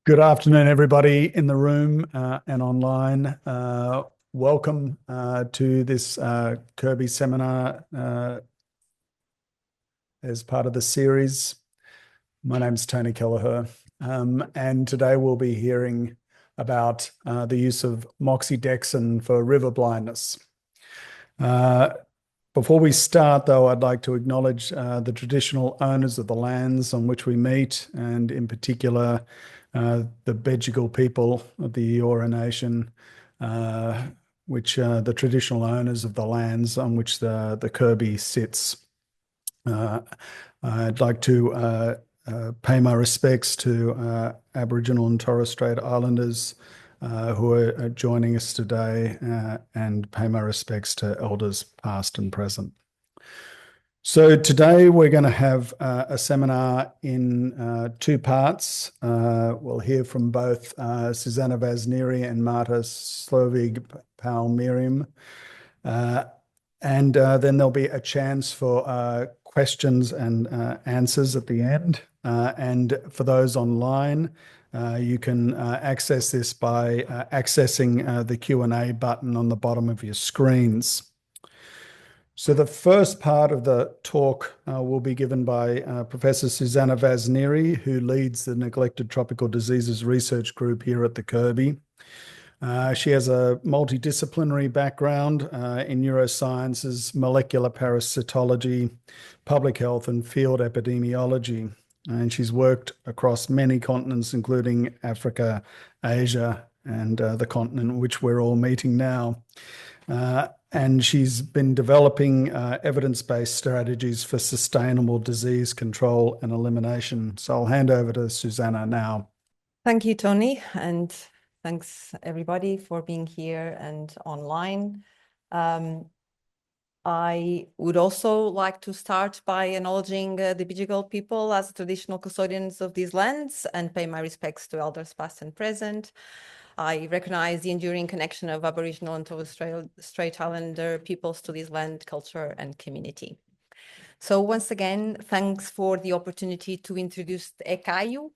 Good afternoon, everybody in the room and online. Welcome to this Kirby seminar as part of the series. My name's Tony Kelleher, and today we'll be hearing about the use of moxidectin for river blindness. Before we start, though, I'd like to acknowledge the traditional owners of the lands on which we meet, and in particular, the Bejigal people of the Eora Nation, which are the traditional owners of the lands on which the Kirby sits. I'd like to pay my respects to Aboriginal and Torres Strait Islanders who are joining us today, and pay my respects to elders past and present. So today we're going to have a seminar in two parts. We'll hear from both Susana Nery and Marta Solveig Palmeirim. And then there'll be a chance for questions and answers at the end. And for those online, you can access this by accessing the Q&A button on the bottom of your screens. So the first part of the talk will be given by Professor Susana Nery, who leads the Neglected Tropical Diseases Research Group here at the Kirby. She has a multidisciplinary background in neurosciences, molecular parasitology, public health, and field epidemiology. And she's worked across many continents, including Africa, Asia, and the continent in which we're all meeting now. And she's been developing evidence-based strategies for sustainable disease control and elimination. So I'll hand over to Susana now. Thank you, Tony, and thanks everybody for being here and online. I would also like to start by acknowledging the Bejigal people as traditional custodians of these lands and pay my respects to elders past and present. I recognize the enduring connection of Aboriginal and Torres Strait Islander peoples to this land, culture, and community. So once again, thanks for the opportunity to introduce the EKAIO.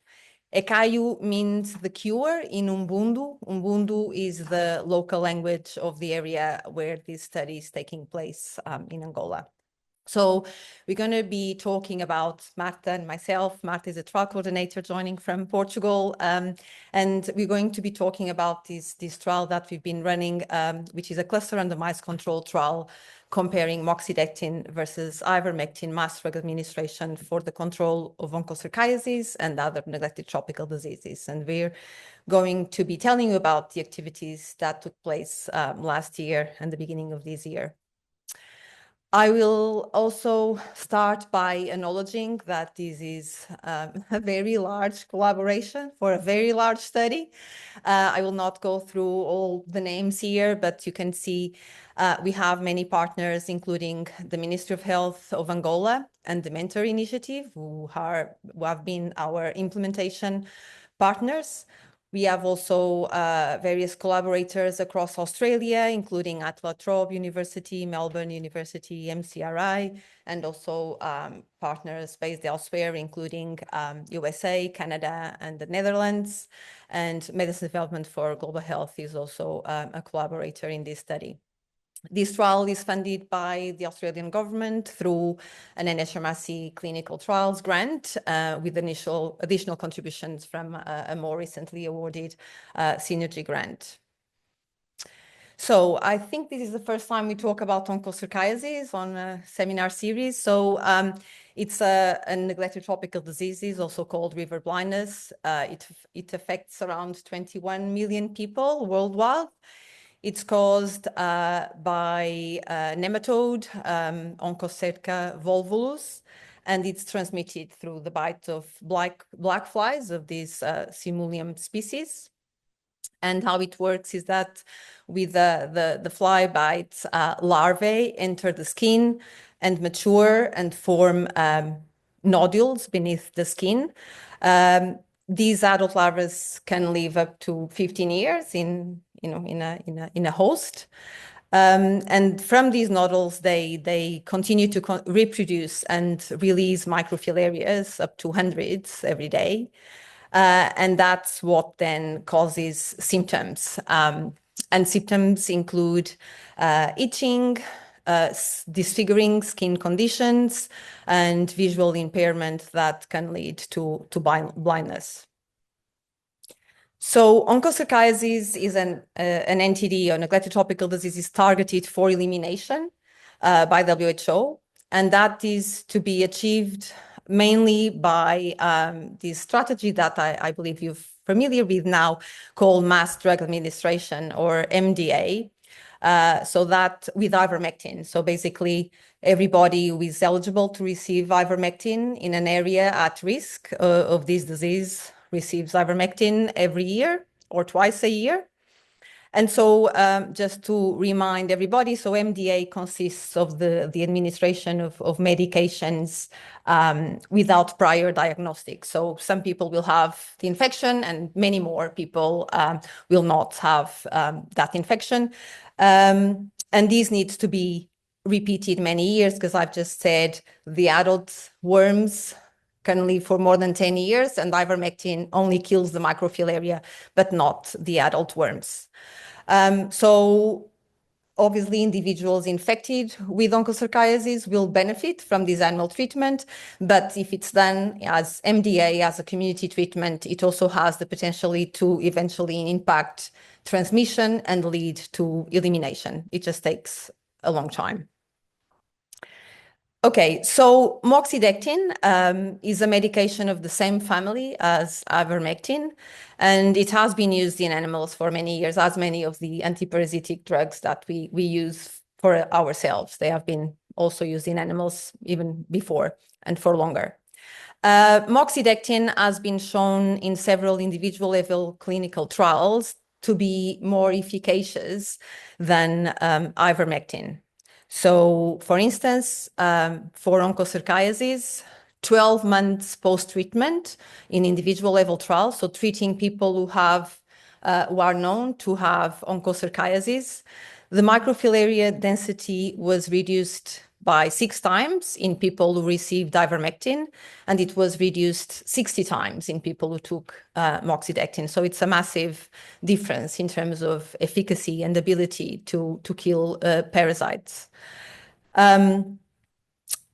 EKAIO means the cure in Ubuntu. Ubuntu is the local language of the area where this study is taking place in Angola. So we're going to be talking about Marta and myself. Marta is a trial coordinator joining from Portugal. And we're going to be talking about this trial that we've been running, which is a cluster-randomised controlled trial comparing moxidectin versus ivermectin mass drug administration for the control of onchocerciasis and other neglected tropical diseases. And we're going to be telling you about the activities that took place last year and the beginning of this year. I will also start by acknowledging that this is a very large collaboration for a very large study. I will not go through all the names here, but you can see we have many partners, including the Ministry of Health of Angola and the Mentor Initiative, who have been our implementation partners. We have also various collaborators across Australia, including at La Trobe University, Melbourne University, MCRI, and also partners based elsewhere, including USA, Canada, and the Netherlands. And Medicine Development for Global Health is also a collaborator in this study. This trial is funded by the Australian government through an NHMRC clinical trials grant with additional contributions from a more recently awarded Synergy grant. So I think this is the first time we talk about onchocerciasis on a seminar series. So it's a neglected tropical disease, also called river blindness. It affects around 21 million people worldwide. It's caused by nematode, Onchocerca volvulus, and it's transmitted through the bite of black flies of this Simulium species. And how it works is that with the fly bites, larvae enter the skin and mature and form nodules beneath the skin. These adult larvae can live up to 15 years in a host. And from these nodules, they continue to reproduce and release microfilarias, up to hundreds every day. And that's what then causes symptoms. And symptoms include itching, disfiguring skin conditions, and visual impairment that can lead to blindness. So onchocerciasis is an NTD, or neglected tropical disease, is targeted for elimination by WHO, and that is to be achieved mainly by this strategy that I believe you're familiar with now, called mass drug administration, or MDA. So that with ivermectin. So basically, everybody who is eligible to receive ivermectin in an area at risk of this disease receives ivermectin every year or twice a year. And so just to remind everybody, so MDA consists of the administration of medications without prior diagnostic. So some people will have the infection and many more people will not have that infection. And these needs to be repeated many years, because I've just said the adult worms can live for more than 10 years, and ivermectin only kills the microfilaria, but not the adult worms. So obviously, individuals infected with onchocerciasis will benefit from this annual treatment, but if it's done as MDA, as a community treatment, it also has the potential to eventually impact transmission and lead to elimination. It just takes a long time. Okay, so moxidectin is a medication of the same family as ivermectin, and it has been used in animals for many years, as many of the antiparasitic drugs that we use for ourselves. They have been also used in animals even before and for longer. Moxidectin has been shown in several individual level clinical trials to be more efficacious than ivermectin. So, for instance, for onchocerciasis, 12 months post-treatment in individual level trials, so treating people who are known to have onchocerciasis, the microfilaria density was reduced by 6 times in people who received ivermectin, and it was reduced 60 times in people who took moxidectin. So it's a massive difference in terms of efficacy and ability to kill parasites.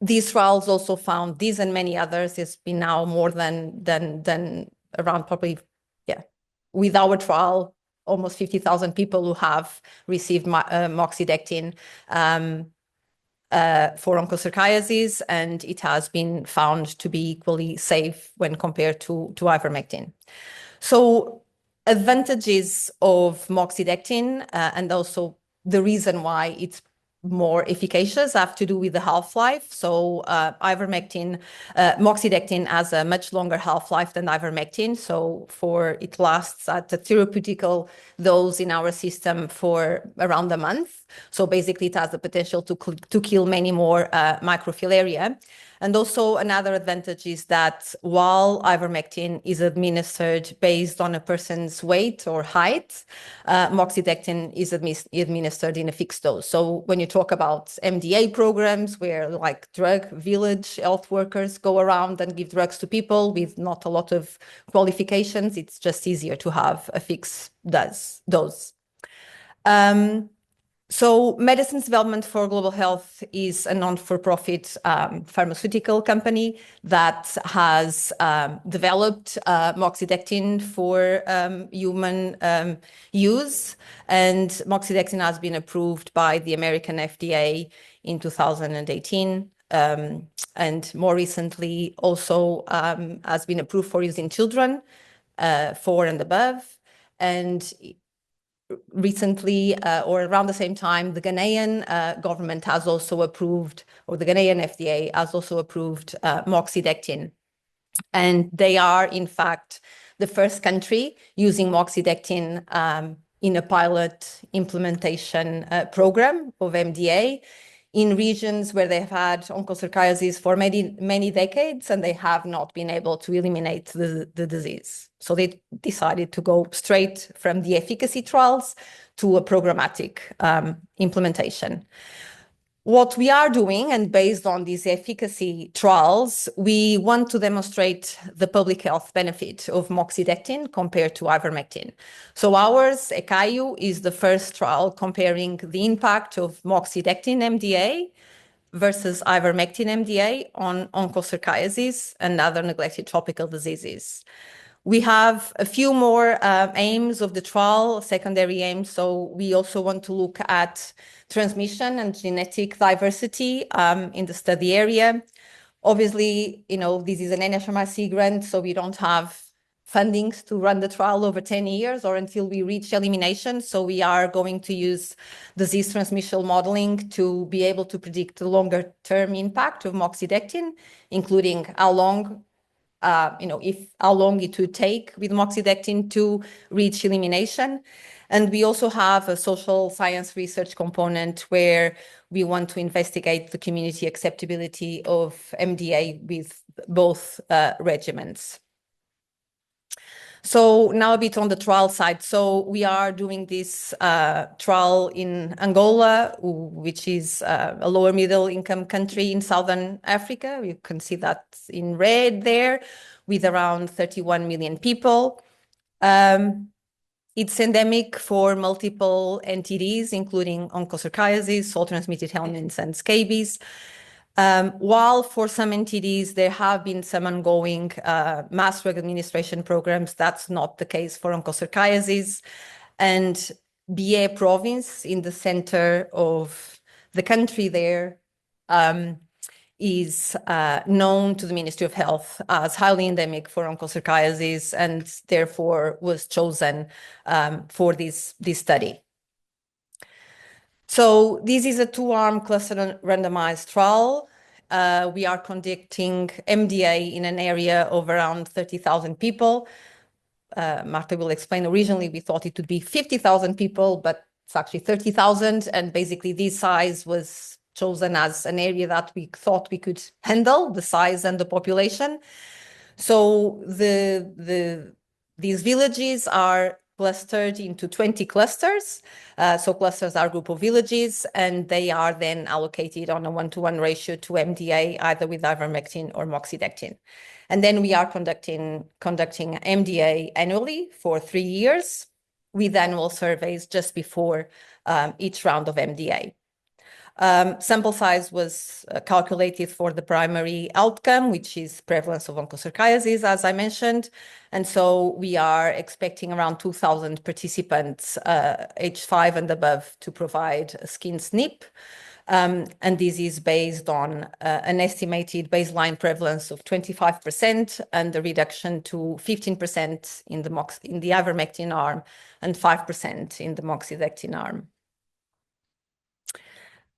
These trials also found these and many others. There's been now more than around probably, with our trial, almost 50,000 people who have received moxidectin for onchocerciasis, and it has been found to be equally safe when compared to ivermectin. So advantages of moxidectin and also the reason why it's more efficacious have to do with the half-life. So moxidectin has a much longer half-life than ivermectin. So it lasts at a therapeutical dose in our system for around a month. So basically it has the potential to kill many more microfilaria. And also another advantage is that while ivermectin is administered based on a person's weight or height, moxidectin is administered in a fixed dose. So when you talk about MDA programs where like drug village health workers go around and give drugs to people with not a lot of qualifications, it's just easier to have a fixed dose. So Medicines Development for Global Health is a non-for-profit pharmaceutical company that has developed moxidectin for human use. And moxidectin has been approved by the American FDA in 2018. And more recently also has been approved for use in children 4 and above. And recently, or around the same time, the Ghanaian government has also approved, or the Ghanaian FDA has also approved moxidectin. And they are, in fact, the first country using moxidectin in a pilot implementation program of MDA in regions where they've had onchocerciasis for many decades, and they have not been able to eliminate the disease. So they decided to go straight from the efficacy trials to a programmatic implementation. What we are doing, and based on these efficacy trials, we want to demonstrate the public health benefit of moxidectin compared to ivermectin. So ours, EKAIO, is the first trial comparing the impact of moxidectin MDA versus ivermectin MDA on onchocerciasis and other neglected tropical diseases. We have a few more aims of the trial, secondary aims. So we also want to look at transmission and genetic diversity in the study area. Obviously, this is an NHMRC grant, so we don't have fundings to run the trial over 10 years or until we reach elimination. So we are going to use disease transmission modeling to be able to predict the longer term impact of moxidectin, including how long it would take with moxidectin to reach elimination. And we also have a social science research component where we want to investigate the community acceptability of MDA with both regimens. So now a bit on the trial side. So we are doing this trial in Angola, which is a lower middle income country in Southern Africa. You can see that in red there, with around 31 million people. It's endemic for multiple entities, including onchocerciasis, soil-transmitted helminths, and scabies. While for some entities, there have been some ongoing mass drug administration programs, that's not the case for onchocerciasis. And BA province in the center of the country there is known to the Ministry of Health as highly endemic for onchocerciasis and therefore was chosen for this study. So this is a two-arm cluster randomized trial. We are conducting MDA in an area of around 30,000 people. Marta will explain, originally we thought it would be 50,000 people, but it's actually 30,000. And basically this size was chosen as an area that we thought we could handle, the size and the population. So these villages are clustered into 20 clusters. So clusters are a group of villages, and they are then allocated on a 1-to-1 ratio to MDA, either with ivermectin or moxidectin. And then we are conducting MDA annually for 3 years with annual surveys just before each round of MDA. Sample size was calculated for the primary outcome, which is prevalence of onchocerciasis, as I mentioned. And so we are expecting around 2,000 participants, age 5 and above, to provide a skin snip. And this is based on an estimated baseline prevalence of 25% and a reduction to 15% in the ivermectin arm and 5% in the moxidectin arm.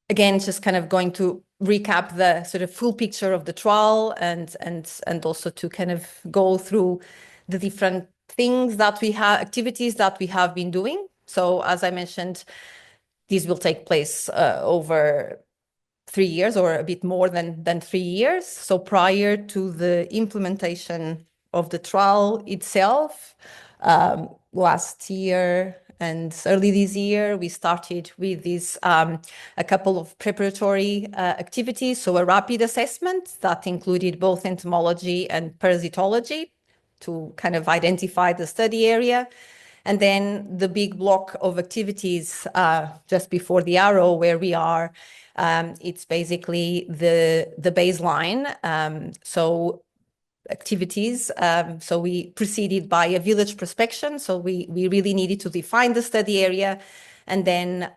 Again, just kind of going to recap the sort of full picture of the trial and also to kind of go through the different things that we have, activities that we have been doing. So as I mentioned, these will take place over 3 years or a bit more than 3 years. So prior to the implementation of the trial itself, last year and early this year, we started with this a couple of preparatory activities. So a rapid assessment that included both entomology and parasitology to kind of identify the study area. And then the big block of activities just before the arrow where we are, it's basically the baseline. So activities. So we proceeded by a village prospection. So we really needed to define the study area. And then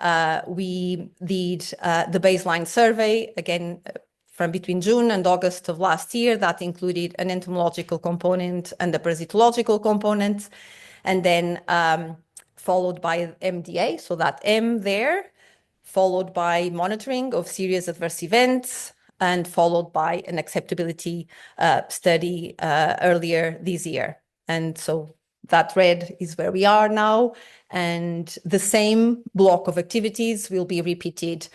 we did the baseline survey, again, from between June and August of last year. That included an entomological component and a parasitological component. And then followed by MDA, so that M there, followed by monitoring of serious adverse events, and followed by an acceptability study earlier this year. And so that red is where we are now. And the same block of activities will be repeated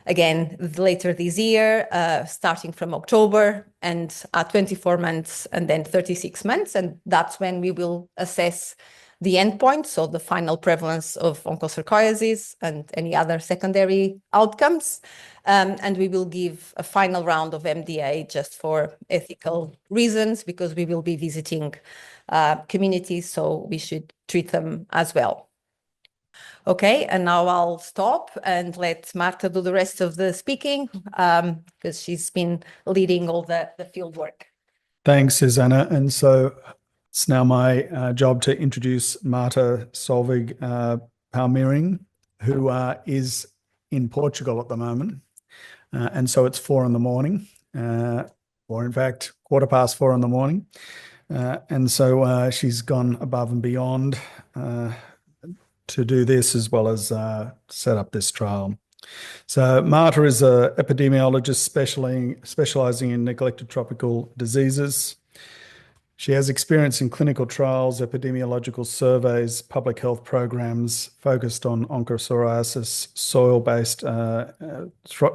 again later this year, starting from October and 24 months and then 36 months. And that's when we will assess the endpoint, so the final prevalence of onchocerciasis and any other secondary outcomes. And we will give a final round of MDA just for ethical reasons, because we will be visiting communities, so we should treat them as well. Okay, and now I'll stop and let Marta do the rest of the speaking, because she's been leading all the field work. Thanks, Susana. And so it's now my job to introduce Marta Solveig Palmeirim, who is in Portugal at the moment. And so it's 4 a.m, or in fact, 4:15 a.m. And so she's gone above and beyond to do this, as well as set up this trial. So Marta is an epidemiologist specializing in neglected tropical diseases. She has experience in clinical trials, epidemiological surveys, public health programs focused on onchocerciasis, soil-based,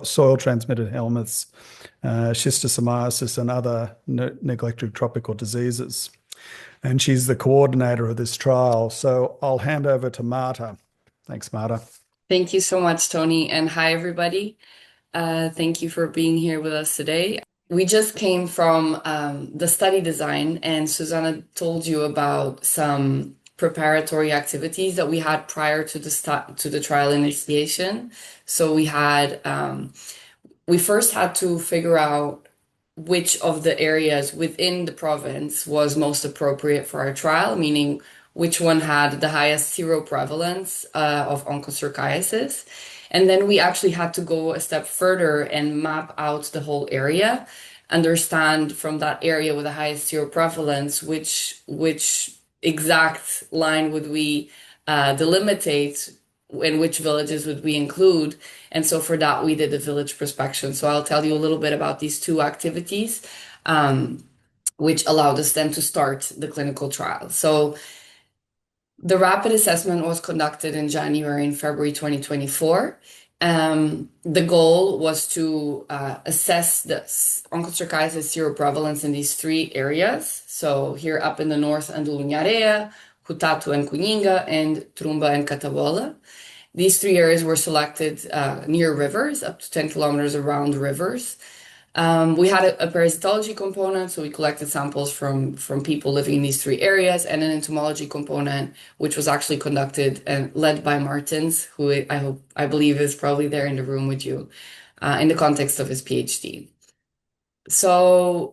soil-transmitted helminths, schistosomiasis, and other neglected tropical diseases. And she's the coordinator of this trial. So I'll hand over to Marta. Thanks, Marta. Thank you so much, Tony. And hi, everybody. Thank you for being here with us today. We just came from the study design, and Susana told you about some preparatory activities that we had prior to the trial initiation. So we first had to figure out which of the areas within the province was most appropriate for our trial, meaning which one had the highest seroprevalence of onchocerciasis. And then we actually had to go a step further and map out the whole area, understand from that area with the highest seroprevalence which exact line would we delimitate, and which villages would we include. And so for that, we did a village prospection. So I'll tell you a little bit about these two activities, which allowed us then to start the clinical trial. So the rapid assessment was conducted in January and February 2024. The goal was to assess the onchocerciasis seroprevalence in these 3 areas. So here up in the north, Andulunhareia, Hutatu and Kuninga, and Trumba and Catabola. These 3 areas were selected near rivers, up to 10 kilometers around rivers. We had a parasitology component, so we collected samples from people living in these 3 areas, and an entomology component, which was actually conducted and led by Martins, who I believe is probably there in the room with you, in the context of his PhD. So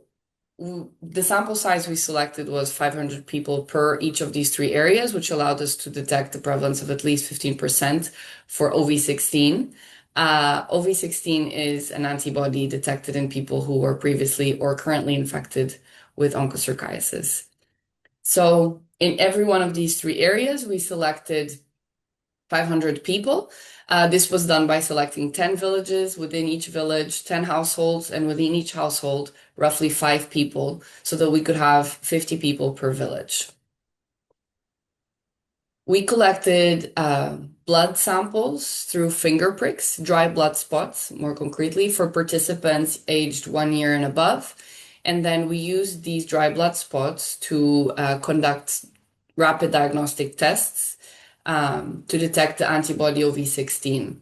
the sample size we selected was 500 people per each of these 3 areas, which allowed us to detect the prevalence of at least 15% for OV16. OV16 is an antibody detected in people who were previously or currently infected with onchocerciasis. So in every one of these 3 areas, we selected 500 people. This was done by selecting 10 villages, within each village, 10 households, and within each household, roughly 5 people, so that we could have 50 people per village. We collected blood samples through finger pricks, dry blood spots, more concretely, for participants aged 1 year and above. And then we used these dry blood spots to conduct rapid diagnostic tests to detect the antibody OV16.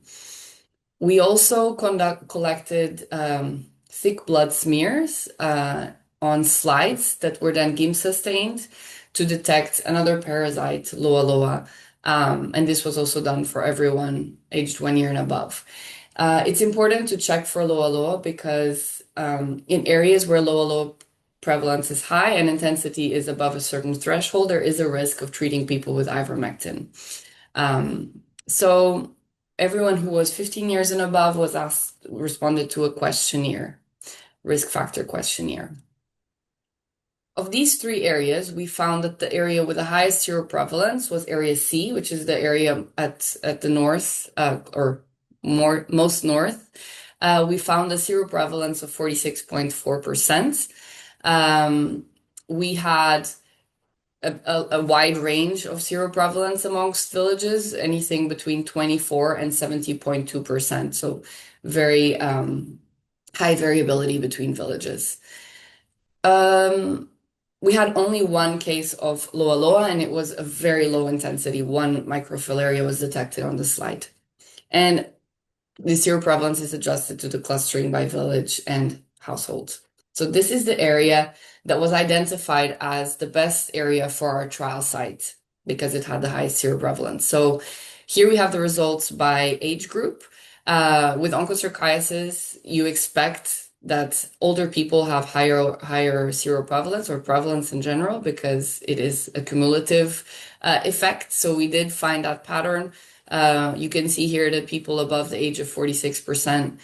We also collected thick blood smears on slides that were then GIMSA stained to detect another parasite, Loa Loa. And this was also done for everyone aged 1 year and above. It's important to check for Loa Loa because in areas where Loa Loa prevalence is high and intensity is above a certain threshold, there is a risk of treating people with ivermectin. So everyone who was 15 years and above responded to a questionnaire, risk factor questionnaire. Of these 3 areas, we found that the area with the highest seroprevalence was area C, which is the area at the north, or most north. We found a seroprevalence of 46.4%. We had a wide range of seroprevalence amongst villages, anything between 24 and 70.2%. So very high variability between villages. we had only one case of loa loa, and it was a very low intensity. 1 microfilaria was detected on the slide. And the seroprevalence is adjusted to the clustering by village and household. So this is the area that was identified as the best area for our trial site because it had the highest seroprevalence. So here we have the results by age group. With onchocerciasis, you expect that older people have higher seroprevalence or prevalence in general because it is a cumulative effect. So we did find that pattern. You can see here that people above the age of 46 had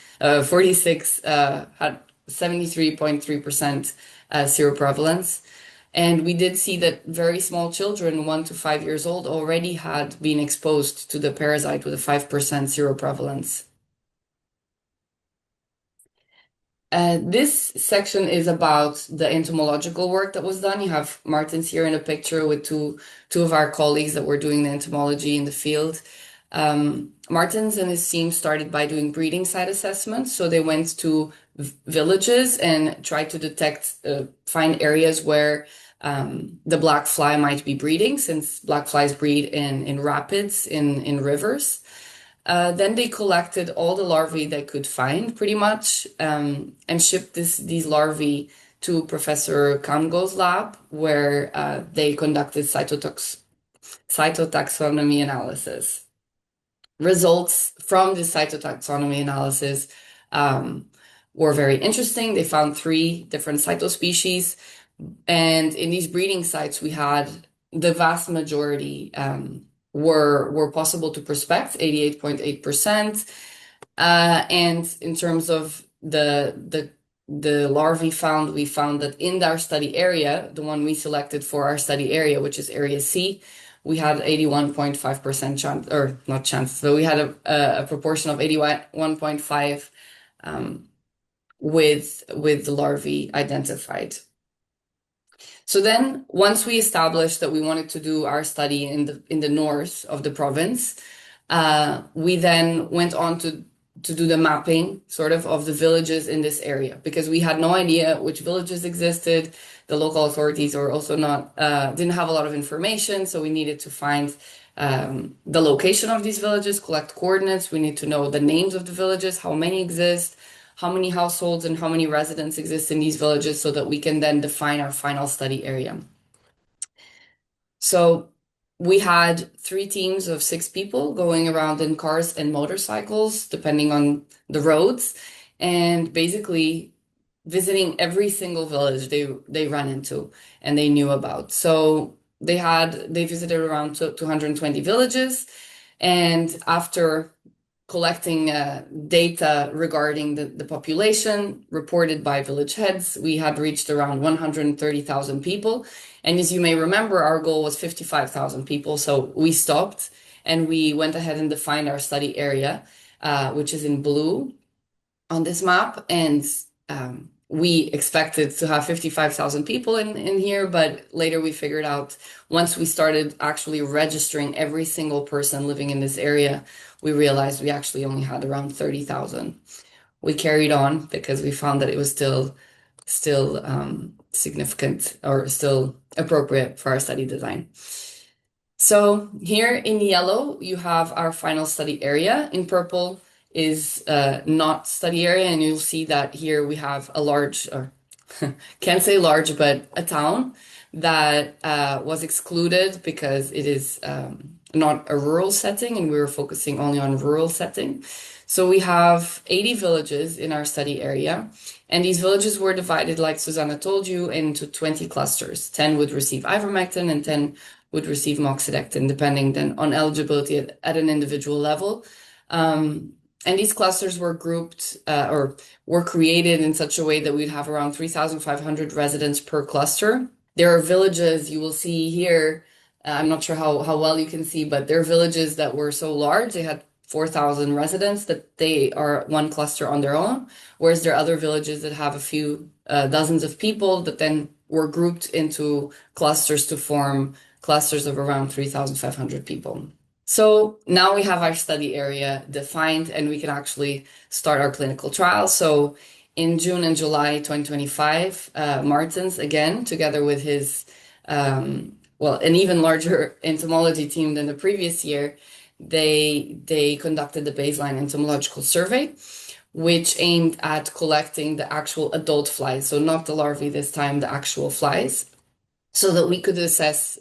73.3% seroprevalence. And we did see that very small children, 1 to 5 years old, already had been exposed to the parasite with a 5% seroprevalence. This section is about the entomological work that was done. You have Martins here in a picture with two of our colleagues that were doing the entomology in the field. Martins and his team started by doing breeding site assessments. So they went to villages and tried to find areas where the black fly might be breeding, since black flies breed in rapids, in rivers. Then they collected all the larvae they could find, pretty much, and shipped these larvae to Professor Kamgo's lab, where they conducted cytotaxonomy analysis. Results from this cytotaxonomy analysis were very interesting. They found 3 different cytospecies, and in these breeding sites, we had the vast majority were possible to prospect, 88.8%. And in terms of the larvae found, we found that in our study area, the one we selected for our study area, which is area C, we had 81.5% chance, or not chance, so we had a proportion of 81.5 with the larvae identified. So then, once we established that we wanted to do our study in the north of the province, we then went on to do the mapping of the villages in this area, because we had no idea which villages existed. The local authorities were also didn't have a lot of information, so we needed to find the location of these villages, collect coordinates. We need to know the names of the villages, how many exist, how many households and how many residents exist in these villages, so that we can then define our final study area. So we had 3 teams of 6 people going around in cars and motorcycles, depending on the roads, and basically visiting every single village they ran into and they knew about. So they visited around 220 villages, and after collecting data regarding the population reported by village heads, we had reached around 130,000 people. And as you may remember, our goal was 55,000 people. So we stopped and we went ahead and defined our study area, which is in blue on this map. And we expected to have 55,000 people in here, but later we figured out, once we started actually registering every single person living in this area, we realized we actually only had around 30,000. We carried on because we found that it was still significant, or still appropriate for our study design. So here in yellow, you have our final study area. In purple is not study area, and you'll see that here we have a large, or can't say large, but a town that was excluded because it is not a rural setting, and we were focusing only on rural setting. So we have 80 villages in our study area, and these villages were divided, like Susana told you, into 20 clusters. 10 would receive ivermectin and 10 would receive moxidectin, depending then on eligibility at an individual level. And these clusters were grouped or were created in such a way that we'd have around 3,500 residents per cluster. There are villages you will see here. I'm not sure how well you can see, but there are villages that were so large, they had 4,000 residents, that they are one cluster on their own, whereas there are other villages that have a few dozens of people that then were grouped into clusters to form clusters of around 3,500 people. So now we have our study area defined and we can actually start our clinical trial. So in June and July 2025, Martens, again, together with his, well, an even larger entomology team than the previous year, they conducted the baseline entomological survey, which aimed at collecting the actual adult flies. So not the larvae this time, the actual flies, so that we could assess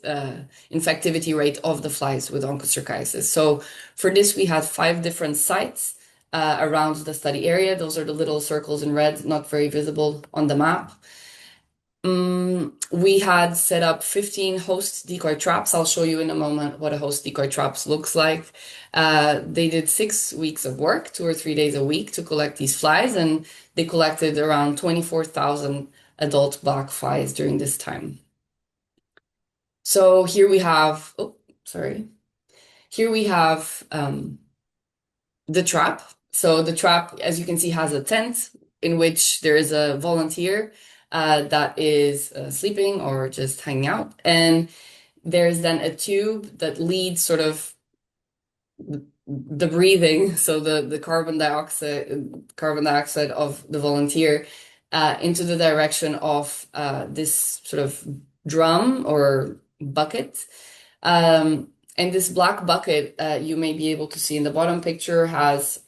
infectivity rate of the flies with onchocerciasis. So for this, we had 5 different sites around the study area. Those are the little circles in red, not very visible on the map. We had set up 15 host decoy traps. I'll show you in a moment what a host decoy traps looks like. They did 6 weeks of work, 2 or 3 days a week, to collect these flies, and they collected around 24,000 adult black flies during this time. So here we have, Here we have the trap. So the trap, as you can see, has a tent in which there is a volunteer that is sleeping or just hanging out. And there's then a tube that leads sort of the breathing, so the carbon dioxide of the volunteer into the direction of this sort of drum or bucket. And this black bucket, you may be able to see in the bottom picture, has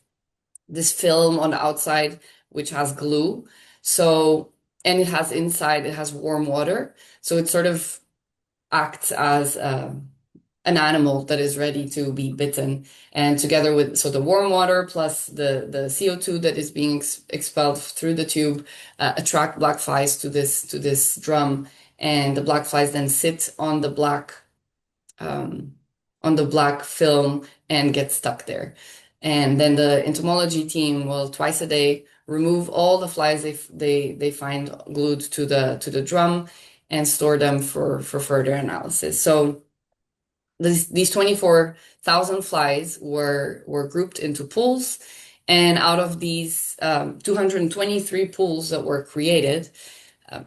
this film on the outside, which has glue. So, and it has inside, it has warm water. So it sort of acts as an animal that is ready to be bitten. And together with, so the warm water plus the CO2 that is being expelled through the tube attract black flies to this drum. And the black flies then sit on the black film and get stuck there. And then the entomology team will twice a day remove all the flies they find glued to the drum and store them for further analysis. So these 24,000 flies were grouped into pools, and out of these 223 pools that were created,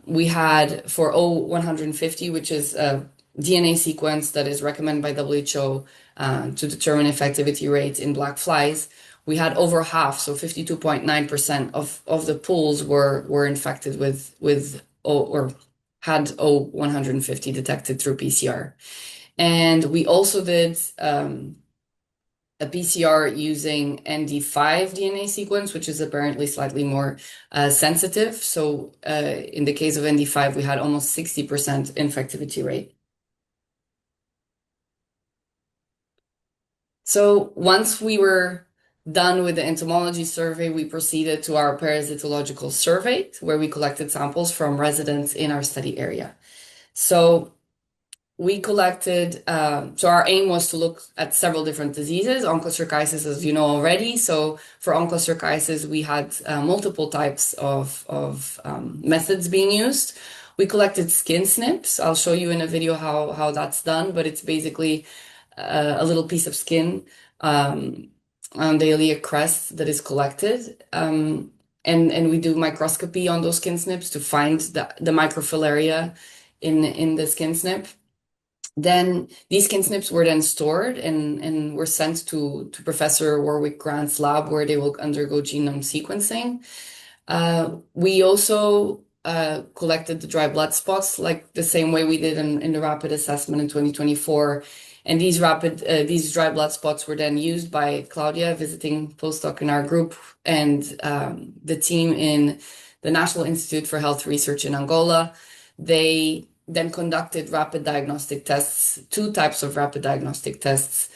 we had for O150, which is a DNA sequence that is recommended by WHO to determine infectivity rates in black flies. We had over half, so 52.9% of the pools were infected with or had O150 detected through PCR. And we also did a PCR using ND5 DNA sequence, which is apparently slightly more sensitive. So in the case of ND5, we had almost 60% infectivity rate. So once we were done with the entomology survey, we proceeded to our parasitological survey, where we collected samples from residents in our study area. So we collected, so our aim was to look at several different diseases, onchocerciasis, as you know already. So for onchocerciasis, we had multiple types of methods being used. We collected skin snips. I'll show you in a video how that's done, but it's basically a little piece of skin on the iliac crest that is collected. And we do microscopy on those skin snips to find the microfilaria in the skin snip. Then these skin snips were then stored and were sent to Professor Warwick Grant's lab, where they will undergo genome sequencing. We also collected the dry blood spots, like the same way we did in the rapid assessment in 2024. And these dry blood spots were then used by Claudia, visiting postdoc in our group, and the team in the National Institute for Health Research in Angola. They then conducted rapid diagnostic tests, 2 types of rapid diagnostic tests,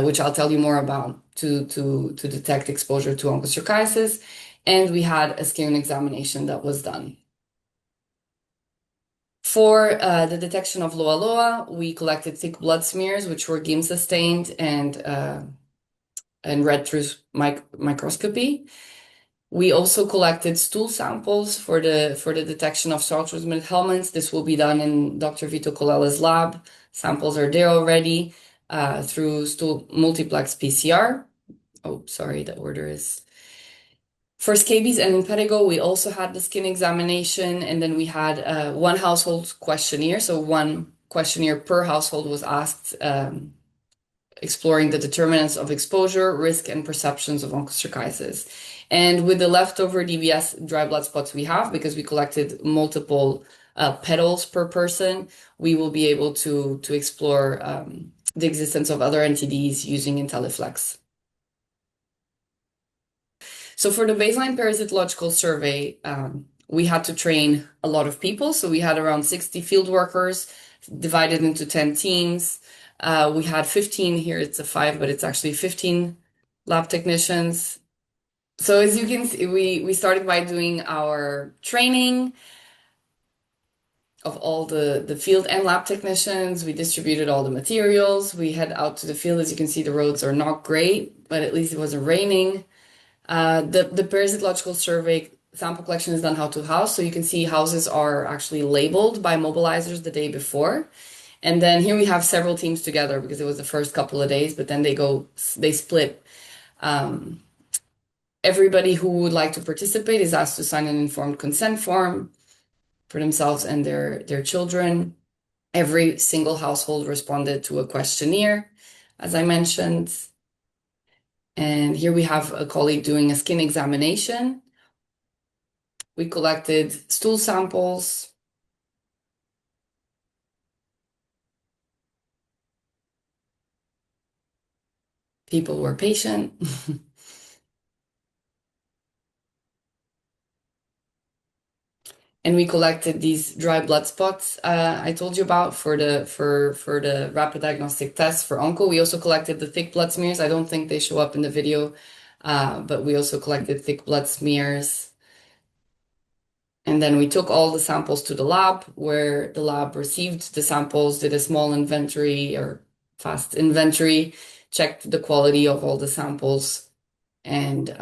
which I'll tell you more about, to detect exposure to onchocerciasis. And we had a skin examination that was done. For the detection of Loa Loa, we collected thick blood smears, which were Giemsa stained and read through microscopy. We also collected stool samples for the detection of salt-transmitted helminths. This will be done in Dr. Vito Colela's lab. Samples are there already through stool multiplex PCR. Oh, sorry, the order is... For scabies and impetigo, we also had the skin examination, and then we had 1 household questionnaire. So 1 questionnaire per household was asked exploring the determinants of exposure, risk, and perceptions of onchocerciasis. And with the leftover DBS dry blood spots we have, because we collected multiple petals per person, we will be able to explore the existence of other NTDs using IntelliFlex. So for the baseline parasitological survey, we had to train a lot of people. So we had around 60 field workers divided into 10 teams. We had 15 here, it's a 5, but it's actually 15 lab technicians. So as you can see, we started by doing our training of all the field and lab technicians. We distributed all the materials. We head out to the field. As you can see, the roads are not great, but at least it wasn't raining. The parasitological survey sample collection is done house to house. So you can see houses are actually labeled by mobilizers the day before. And then here we have several teams together because it was the first couple of days, but then they split. Everybody who would like to participate is asked to sign an informed consent form for themselves and their children. Every single household responded to a questionnaire, as I mentioned. And here we have a colleague doing a skin examination. We collected stool samples. People were patient. And we collected these dry blood spots I told you about for the rapid diagnostic test for onco. We also collected the thick blood smears. I don't think they show up in the video, but we also collected thick blood smears. And then we took all the samples to the lab, where the lab received the samples, did a small inventory or fast inventory, checked the quality of all the samples, and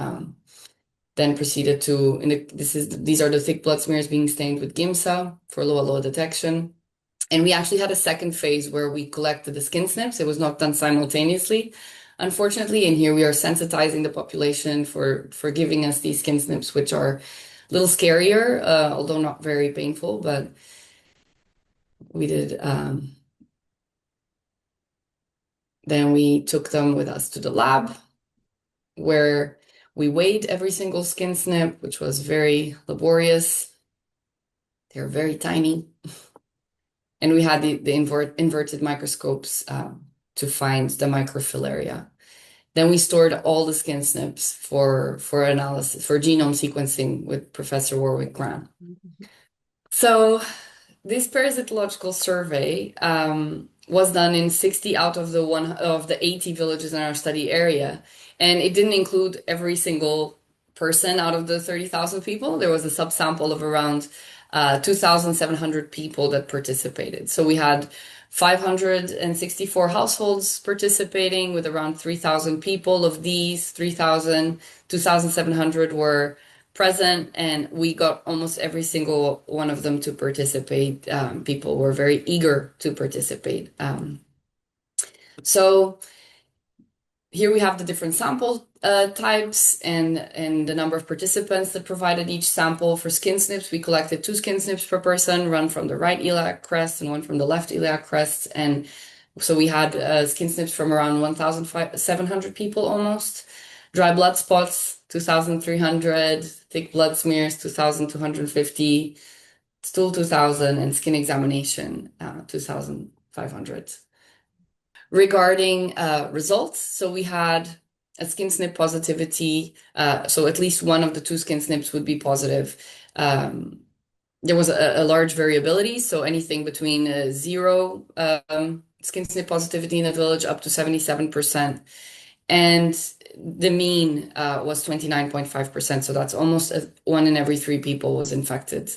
then proceeded to, these are the thick blood smears being stained with GIMSA for low detection. And we actually had a second phase where we collected the skin snips. It was not done simultaneously, unfortunately. And here we are sensitizing the population for giving us these skin snips, which are a little scarier, although not very painful, but we did. Then we took them with us to the lab, where we weighed every single skin snip, which was very laborious. They're very tiny. And we had the inverted microscopes to find the microfilaria. Then we stored all the skin snips for analysis, for genome sequencing with Professor Warwick Graham. So this parasitological survey was done in 60 out of the 80 villages in our study area. And it didn't include every single person out of the 30,000 people. There was a subsample of around 2,700 people that participated. So we had 564 households participating with around 3,000 people. Of these, 2,700 were present, and we got almost every single one of them to participate. People were very eager to participate. So here we have the different sample types and the number of participants that provided each sample. For skin snips, we collected 2 skin snips per person, one from the right iliac crest and one from the left iliac crest. And so we had skin snips from around 1,700 people almost. Dry blood spots, 2,300, thick blood smears, 2,250, stool 2,000, and skin examination, 2,500. Regarding results, so we had a skin snip positivity, so at least one of the 2 skin snips would be positive. There was a large variability, so anything between 0 skin snip positivity in the village up to 77%. And the mean was 29.5%, so that's almost 1 in every 3 people was infected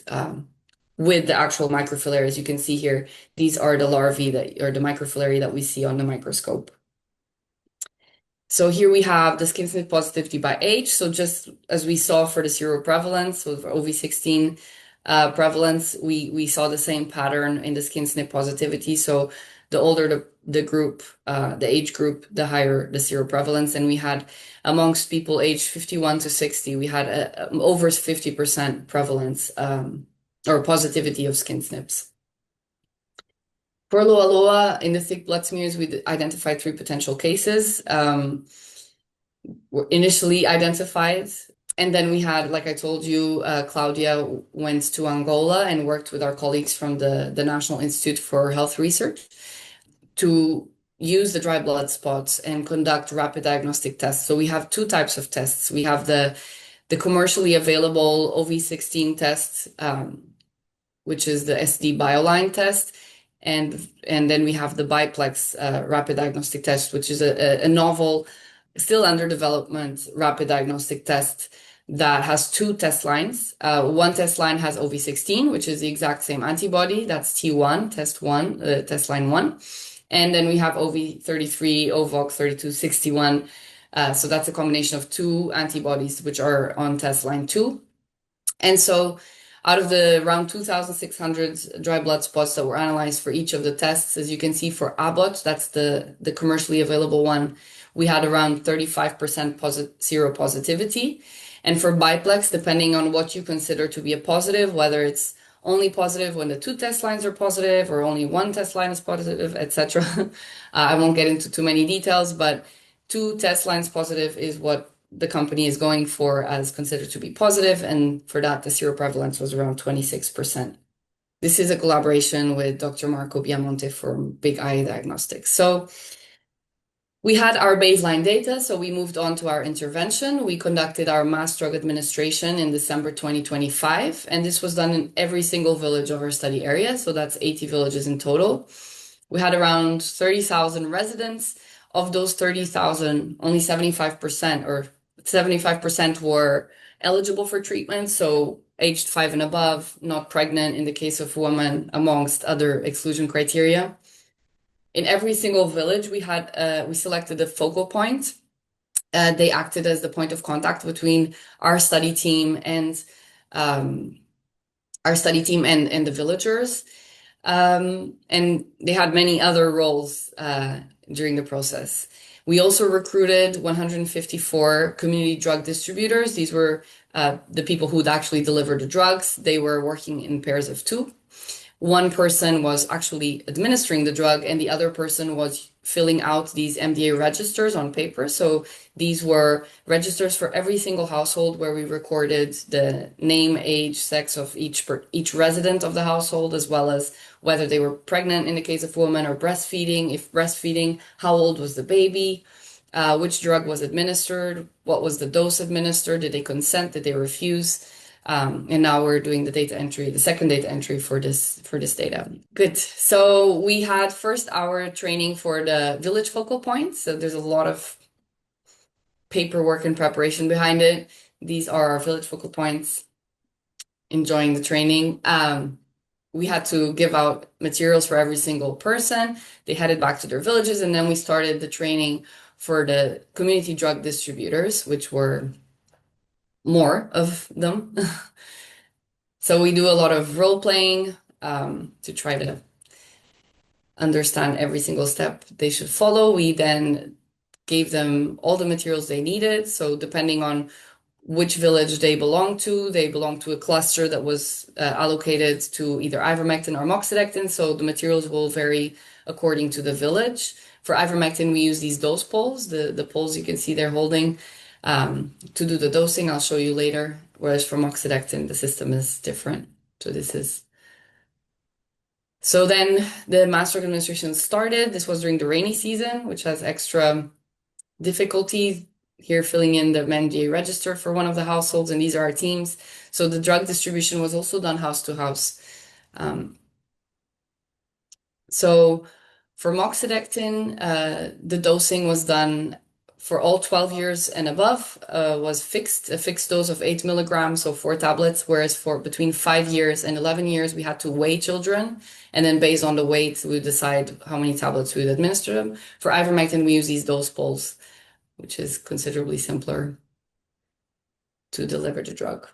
with the actual microfilaria. As you can see here, these are the larvae or the microfilaria that we see on the microscope. So here we have the skin snip positivity by age. So just as we saw for the seroprevalence, so for OV16 prevalence, we saw the same pattern in the skin snip positivity. So the older the group, the age group, the higher the seroprevalence. And we had amongst people aged 51 to 60, we had over 50% prevalence or positivity of skin snips. For Loa Loa, in the thick blood smears, we identified 3 potential cases. Were initially identified. And then we had, like I told you, Claudia went to Angola and worked with our colleagues from the National Institute for Health Research to use the dry blood spots and conduct rapid diagnostic tests. So we have 2 types of tests. We have the commercially available OV16 test, which is the SD BioLine test. And then we have the biplex rapid diagnostic test, which is a novel, still under development rapid diagnostic test that has 2 test lines. One test line has OV16, which is the exact same antibody. That's T1, test line 1. And then we have OV33, OVOC3261. So that's a combination of 2 antibodies, which are on test line 2. And so out of the around 2,600 dry blood spots that were analyzed for each of the tests, as you can see for Abbott, that's the commercially available one, we had around 35% seropositivity. And for biplex, depending on what you consider to be a positive, whether it's only positive when the 2 test lines are positive or only 1 test line is positive, etc. I won't get into too many details, but 2 test lines positive is what the company is going for as considered to be positive, and for that, the seroprevalence was around 26%. This is a collaboration with Dr. Marco Biamonte from Big Eye Diagnostics. So we had our baseline data, so we moved on to our intervention. We conducted our mass drug administration in December 2025, and this was done in every single village of our study area, so that's 80 villages in total. We had around 30,000 residents. Of those 30,000, only 75% were eligible for treatment, so aged 5 and above, not pregnant in the case of women, amongst other exclusion criteria. In every single village, we selected a focal point. They acted as the point of contact between our study team and the villagers. And they had many other roles during the process. We also recruited 154 community drug distributors. These were the people who'd actually deliver the drugs. They were working in pairs of 2. One person was actually administering the drug, and the other person was filling out these MDA registers on paper. So these were registers for every single household where we recorded the name, age, sex of each resident of the household, as well as whether they were pregnant in the case of women or breastfeeding. If breastfeeding, how old was the baby? Which drug was administered? What was the dose administered? Did they consent? Did they refuse? And now we're doing the second data entry for this data. Good. So we had first hour training for the village focal points. So there's a lot of paperwork and preparation behind it. These are our village focal points enjoying the training. We had to give out materials for every single person. They headed back to their villages, and then we started the training for the community drug distributors, which were more of them. So we do a lot of role playing to try to understand every single step they should follow. We then gave them all the materials they needed. So depending on which village they belong to a cluster that was allocated to either ivermectin or moxidectin. So the materials will vary according to the village. For ivermectin, we use these dose poles, the poles you can see they're holding to do the dosing. I'll show you later. Whereas for moxidectin, the system is different. So then the mass drug administration started. This was during the rainy season, which has extra difficulty. Here filling in the MDA register for one of the households, and these are our teams. So the drug distribution was also done house to house. So for moxidectin, the dosing was done for all 12 years and above, was a fixed dose of 8 milligrams, so 4 tablets, whereas for between 5 years and 11 years, we had to weigh children, and then based on the weight, we would decide how many tablets we would administer them. For ivermectin, we use these dose poles, which is considerably simpler to deliver the drug.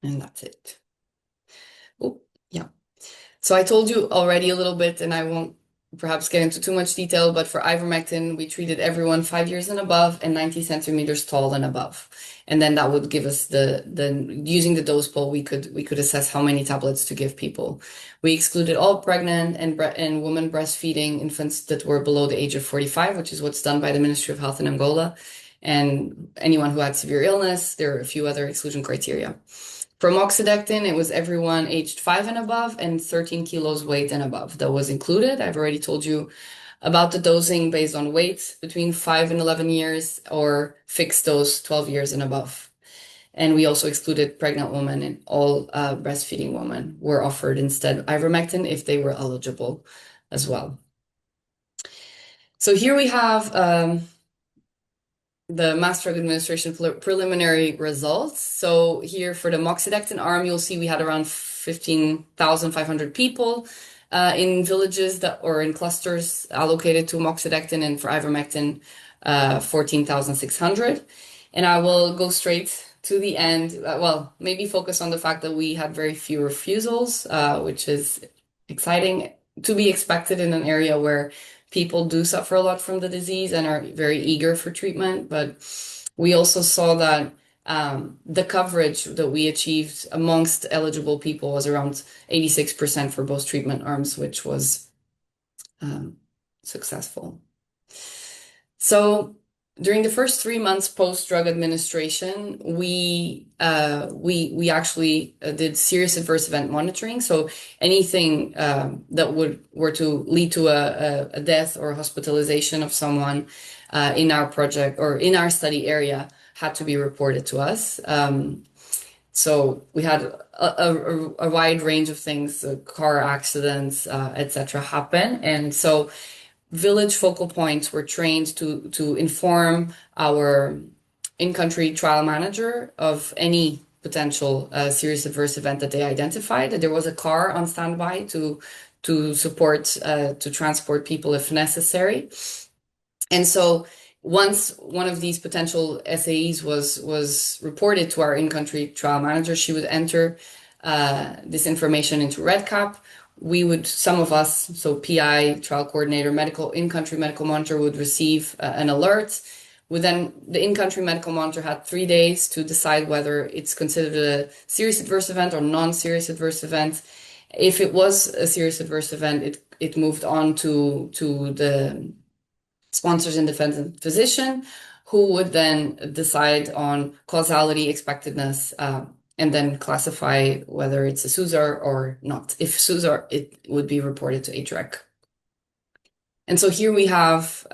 And that's it. Oh, yeah. So I told you already a little bit, and I won't perhaps get into too much detail, but for ivermectin, we treated everyone 5 years and above and 90 centimeters tall and above. And then that would give us using the dose pool, we could assess how many tablets to give people. We excluded all pregnant and women breastfeeding infants that were below the age of 45, which is what's done by the Ministry of Health in Angola. And anyone who had severe illness. There are a few other exclusion criteria. For moxidectin, it was everyone aged 5 and above and 13 kilos weight and above that was included. I've already told you about the dosing based on weight between 5 and 11 years or fixed dose 12 years and above. And we also excluded pregnant women, and all breastfeeding women were offered instead ivermectin if they were eligible as well. So here we have the Mass Drug Administration preliminary results. So here for the moxidectin arm, you'll see we had around 15,500 people in villages or in clusters allocated to moxidectin, and for ivermectin, 14,600. And I will go straight to the end. Well, maybe focus on the fact that we had very few refusals, which is exciting, to be expected in an area where people do suffer a lot from the disease and are very eager for treatment. But we also saw that the coverage that we achieved amongst eligible people was around 86% for both treatment arms, which was successful. So during the first 3 months post-drug administration, we actually did serious adverse event monitoring. So anything that were to lead to a death or hospitalization of someone in our project or in our study area had to be reported to us. So we had a wide range of things, car accidents, etc. happen. And so village focal points were trained to inform our in-country trial manager of any potential serious adverse event that they identified. There was a car on standby to support, to transport people if necessary. And so once one of these potential SAEs was reported to our in-country trial manager, she would enter this information into REDCap. Some of us, so PI, trial coordinator, in-country medical monitor would receive an alert. The in-country medical monitor had 3 days to decide whether it's considered a serious adverse event or non-serious adverse event. If it was a serious adverse event, it moved on to the sponsors independent physician, who would then decide on causality, expectedness, and then classify whether it's a SUSAR or not. If SUSAR, it would be reported to HREC. And so here we have,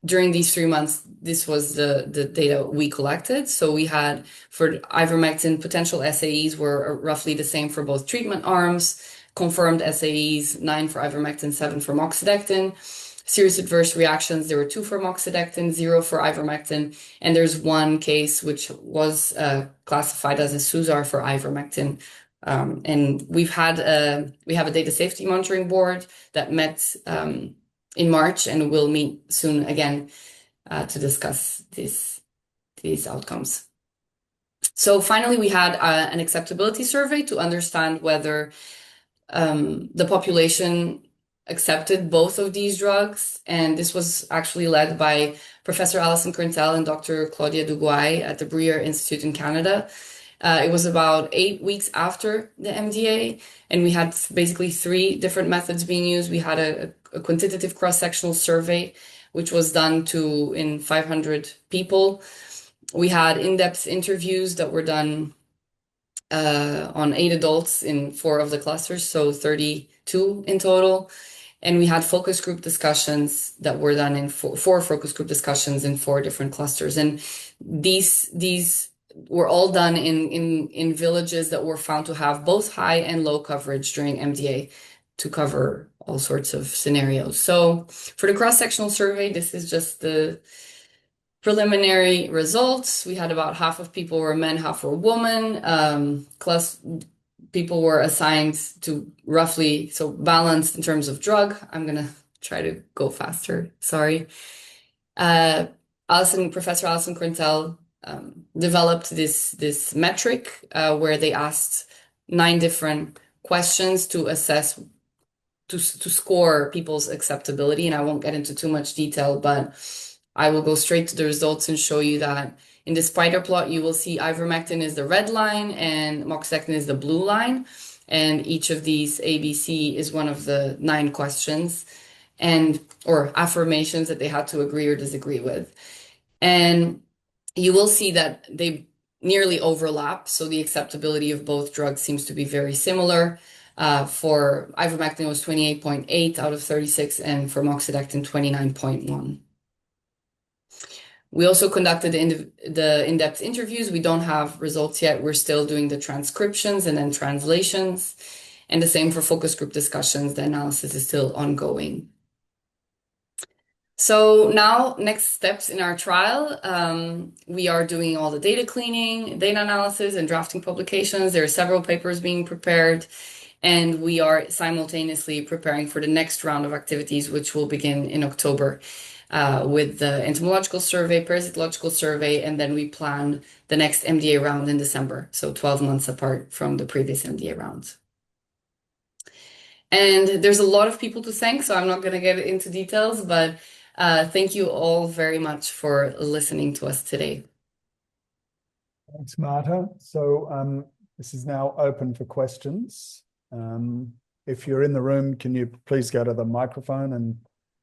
during these 3 months, this was the data we collected. So we had, for ivermectin, potential SAEs were roughly the same for both treatment arms, confirmed SAEs, 9 for ivermectin, 7 for moxidectin. Serious adverse reactions, there were 2 for moxidectin, 0 for ivermectin, and there's 1 case which was classified as a SUSAR for ivermectin. And we have a data safety monitoring board that met in March and will meet soon again to discuss these outcomes. So finally, we had an acceptability survey to understand whether the population accepted both of these drugs, and this was actually led by Professor Alison Quintel and Dr. Claudia Duguay at the Kirby Institute in Canada. It was about 8 weeks after the MDA, and we had basically 3 different methods being used. We had a quantitative cross-sectional survey, which was done in 500 people. We had in-depth interviews that were done on 8 adults in 4 of the clusters, so 32 in total. And we had focus group discussions that were done in 4 focus group discussions in 4 different clusters. And these were all done in villages that were found to have both high and low coverage during MDA to cover all sorts of scenarios. So for the cross-sectional survey, this is just the preliminary results. We had about half of people were men, half were women. People were assigned to roughly, so balanced in terms of drug. I'm going to try to go faster. Sorry. Professor Alison Quintel developed this metric where they asked 9 different questions to assess to score people's acceptability, and I won't get into too much detail, but I will go straight to the results and show you that in the spider plot, you will see ivermectin is the red line and moxidectin is the blue line. And each of these ABC is one of the 9 questions or affirmations that they had to agree or disagree with. And you will see that they nearly overlap. So the acceptability of both drugs seems to be very similar. For ivermectin, was 28.8 out of 36, and for moxidectin, 29.1. We also conducted the in-depth interviews. We don't have results yet. We're still doing the transcriptions and then translations. And the same for focus group discussions. The analysis is still ongoing. So now, next steps in our trial, we are doing all the data cleaning, data analysis, and drafting publications. There are several papers being prepared, and we are simultaneously preparing for the next round of activities, which will begin in October with the entomological survey, parasitological survey, and then we plan the next MDA round in December, so 12 months apart from the previous MDA rounds. And there's a lot of people to thank, so I'm not going to get into details, but thank you all very much for listening to us today. Thanks, Marta. So this is now open for questions. If you're in the room, can you please go to the microphone and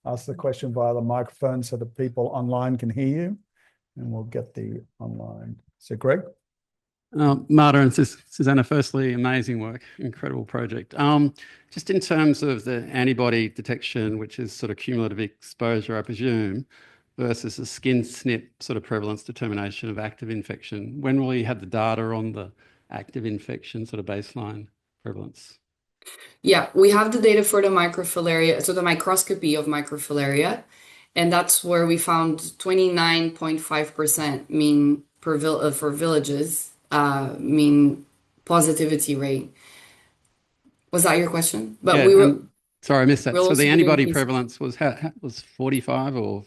ask the question via the microphone so that people online can hear you, and we'll get the online. So Greg? Marta and Susana, firstly, amazing work, incredible project. Just in terms of the antibody detection, which is sort of cumulative exposure, I presume, versus the skin snip sort of prevalence determination of active infection, when will you have the data on the active infection sort of baseline prevalence? Yeah, we have the data for the microfilaria, so the microscopy of microfilaria, and that's where we found 29.5% mean for villages, mean positivity rate. Was that your question? But yeah, we were. Sorry, I missed that. So the antibody prevalence was 45 or?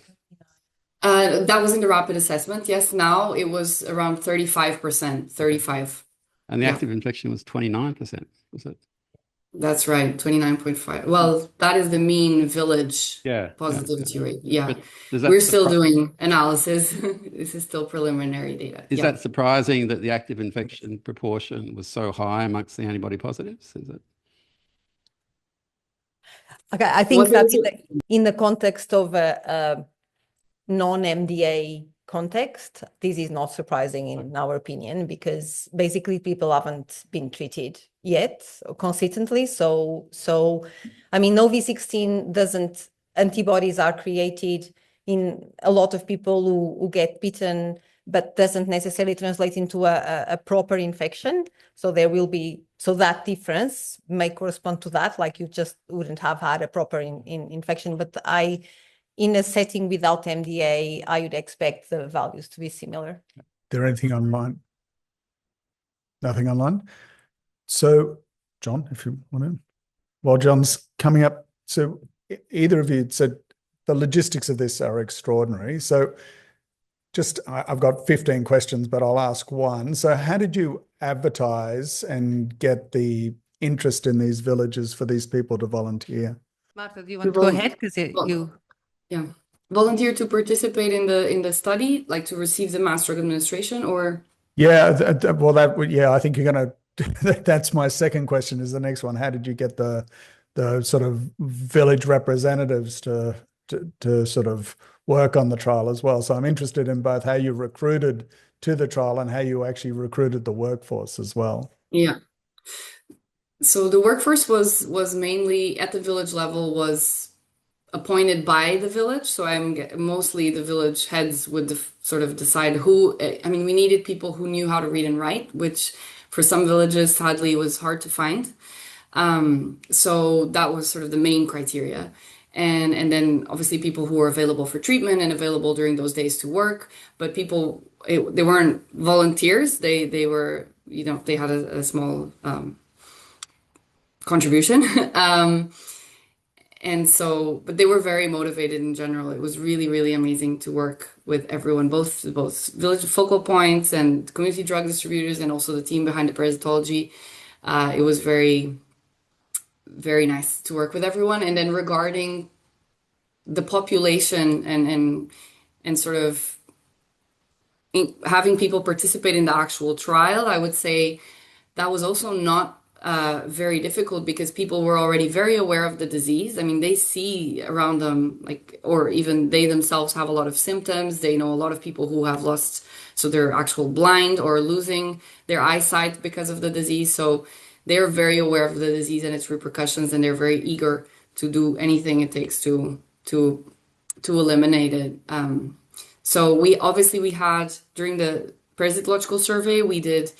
That was in the rapid assessment. Yes, now it was around 35%, 35. And the active infection was 29%, was it? That's right, 29.5. Well, that is the mean village positivity rate. Yeah, we're still doing analysis. This is still preliminary data. Is that surprising that the active infection proportion was so high amongst the antibody positives? Is it? Okay, I think that in the context of a non-MDA context, this is not surprising in our opinion, because basically people haven't been treated yet consistently. So I mean, V16 doesn't, antibodies are created in a lot of people who get bitten, but doesn't necessarily translate into a proper infection. So there will be, so that difference may correspond to that, like you just wouldn't have had a proper infection. But in a setting without MDA, I would expect the values to be similar. Is there anything online? Nothing online? So, John, if you want to. While John's coming up, so either of you said the logistics of this are extraordinary. So just, I've got 15 questions, but I'll ask one. So how did you advertise and get the interest in these villages for these people to volunteer? Marta, do you want to go ahead? Because you... Yeah. Volunteer to participate in the study, like to receive the Mass Drug Administration, or? Yeah, well, I think you're going to, that's my second question is the next one. How did you get the sort of village representatives to sort of work on the trial as well? So I'm interested in both how you recruited to the trial and how you actually recruited the workforce as well. Yeah. So the workforce was mainly at the village level, was appointed by the village. So mostly the village heads would sort of decide who, I mean, we needed people who knew how to read and write, which for some villages, sadly, was hard to find. So that was sort of the main criteria. And then obviously people who were available for treatment and available during those days to work, but people, they weren't volunteers. They were, they had a small contribution. And so, but they were very motivated in general. It was really, really amazing to work with everyone, both village focal points and community drug distributors, and also the team behind the parasitology. It was very very nice to work with everyone. And then regarding the population and sort of having people participate in the actual trial, I would say that was also not very difficult because people were already very aware of the disease. I mean, they see around them, like, or even they themselves have a lot of symptoms. They know a lot of people who have lost, so they're actual blind or losing their eyesight because of the disease. So they're very aware of the disease and its repercussions, and they're very eager to do anything it takes to eliminate it. So we had, during the parasitological survey, we did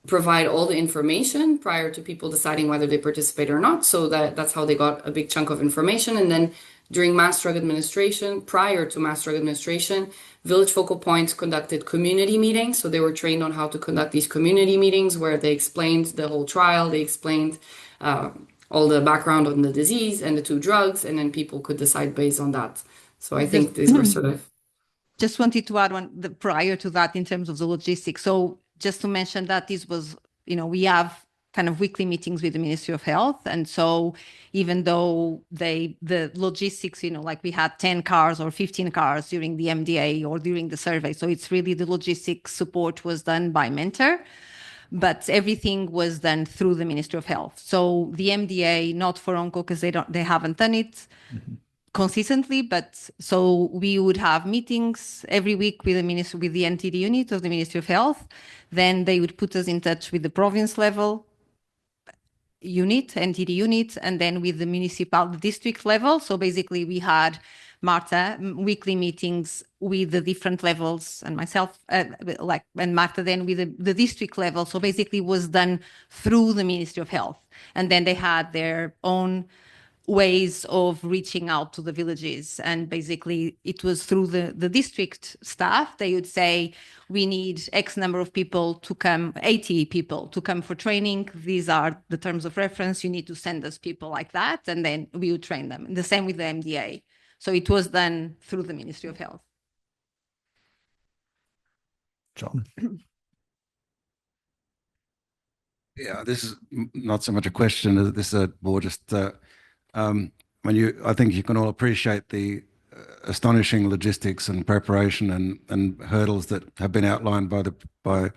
provide all the information prior to people deciding whether they participate or not. So that's how they got a big chunk of information. And then during mass drug administration, prior to mass drug administration, Village Focal Points conducted community meetings. So they were trained on how to conduct these community meetings where they explained the whole trial. They explained all the background on the disease and the two drugs, and then people could decide based on that. So I think these were sort of... Just wanted to add prior to that in terms of the logistics. So just to mention that this was, we have kind of weekly meetings with the Ministry of Health. And so even though the logistics, like we had 10 cars or 15 cars during the MDA or during the survey. So it's really the logistics support was done by Mentor, but everything was done through the Ministry of Health. So the MDA, not for Onco, because they haven't done it consistently, but so we would have meetings every week with the NTD unit of the Ministry of Health. Then they would put us in touch with the province level unit, NTD unit, and then with the district level. So basically we had Marta weekly meetings with the different levels, and myself, and Marta then with the district level. So basically it was done through the Ministry of Health. And then they had their own ways of reaching out to the villages, and basically it was through the district staff. They would say, we need X number of people to come, 80 people to come for training. These are the terms of reference. You need to send us people like that, and then we would train them. The same with the MDA. So it was done through the Ministry of Health. John. Yeah, this is not so much a question. This is more just I think you can all appreciate the astonishing logistics and preparation and hurdles that have been outlined by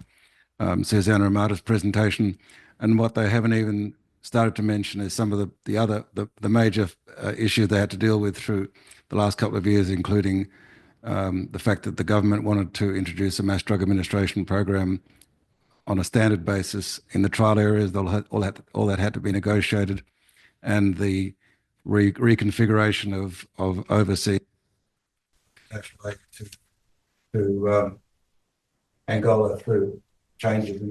Susana and Marta's presentation, and what they haven't even started to mention is some of the major issues they had to deal with through the last couple of years, including the fact that the government wanted to introduce a mass drug administration program on a standard basis in the trial areas. All that had to be negotiated, and the reconfiguration of overseas national aid to Angola through changes in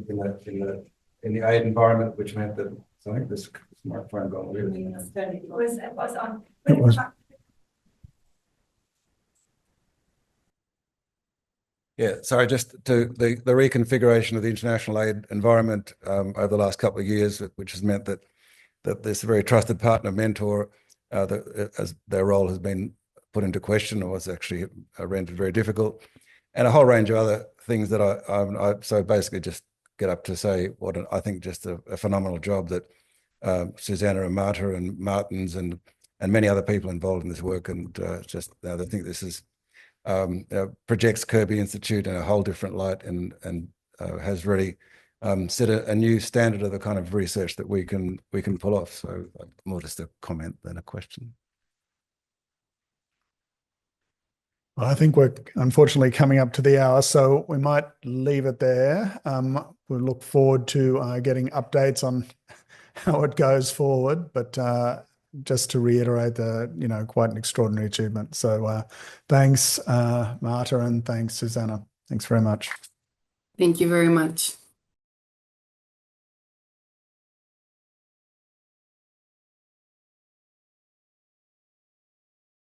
the aid environment, which meant that I think this microphone got really. It was on. It was. Yeah, sorry, just to the reconfiguration of the international aid environment over the last couple of years, which has meant that this very trusted partner Mentor, as their role has been put into question, or was actually rendered very difficult, and a whole range of other things that I so basically just get up to say what I think just a phenomenal job that Susana and Marta and Martins and many other people involved in this work, and I think this is projects Kirby Institute in a whole different light, and has really set a new standard of the kind of research that we can pull off. So more just a comment than a question. Well, I think we're unfortunately coming up to the hour, so we might leave it there. We'll look forward to getting updates on how it goes forward, but just to reiterate quite an extraordinary achievement. So thanks, Marta, and thanks, Susana. Thanks very much. Thank you very much.